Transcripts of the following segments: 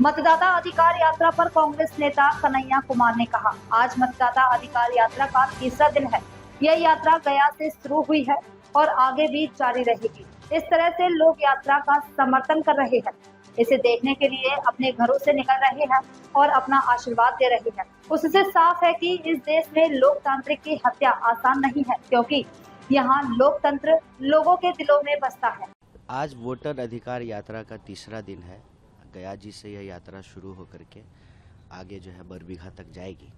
मतदाता अधिकार यात्रा पर कांग्रेस नेता कन्हैया कुमार ने कहा, आज मतदाता अधिकार यात्रा का तीसरा दिन है। यह यात्रा गया से शुरू हुई है और आगे भी जारी रहेगी। इस तरह से लोग यात्रा का समर्थन कर रहे हैं, इसे देखने के लिए अपने घरों से निकल रहे हैं और अपना आशीर्वाद दे रहे हैं। उससे साफ है कि इस देश में लोकतांत्रिक की हत्या आसान नहीं है, क्योंकि यहाँ लोकतंत्र लोगों के दिलों में बसता है। आज वोटर अधिकार यात्रा का तीसरा दिन है। गया जी से यह यात्रा शुरू होकर के आगे जो है बरबीघा तक जाएगी।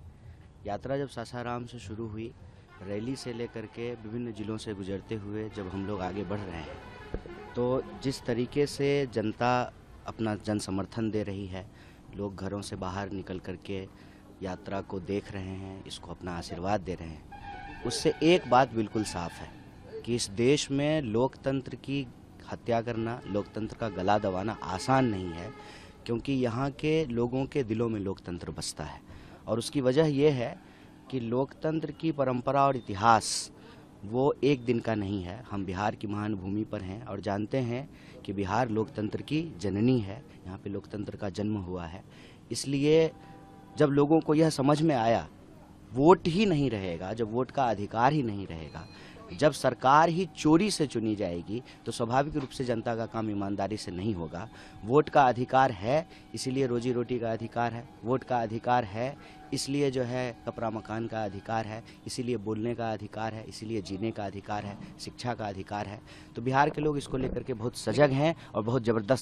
यात्रा जब सासाराम से शुरू हुई, रैली से लेकर के विभिन्न जिलों से गुजरते हुए जब हम लोग आगे बढ़ रहे हैं, तो जिस तरीके से जनता अपना जन समर्थन दे रही है, लोग घरों से बाहर निकल कर के यात्रा को देख रहे हैं, इसको अपना आशीर्वाद दे रहे हैं, उससे एक बात बिल्कुल साफ है कि इस देश में लोकतंत्र की हत्या करना, लोकतंत्र का गला दबाना आसान नहीं है, क्योंकि यहाँ के लोगों के दिलों में लोकतंत्र बसता है। और उसकी वजह यह है कि लोकतंत्र की परंपरा और इतिहास वो एक दिन का नहीं है। हम बिहार की महान भूमि पर हैं और जानते हैं कि बिहार लोकतंत्र की जननी है, यहाँ पे लोकतंत्र का जन्म हुआ है। इसलिए जब लोगों को यह समझ में आया, वोट ही नहीं रहेगा, जब वोट का अधिकार ही नहीं रहेगा, जब सरकार ही चोरी से चुनी जाएगी, तो स्वाभाविक रूप से जनता का काम ईमानदारी से नहीं होगा। वोट का अधिकार है, इसीलिए रोजी रोटी का अधिकार है। वोट का अधिकार है, इसलिए जो है कपड़ा मकान का अधिकार है, इसीलिए बोलने का अधिकार है, इसीलिए जीने का अधिकार है, शिक्षा का अधिकार है। तो बिहार के लोग इसको लेकर के बहुत सजग हैं और बहुत ज़बरदस्त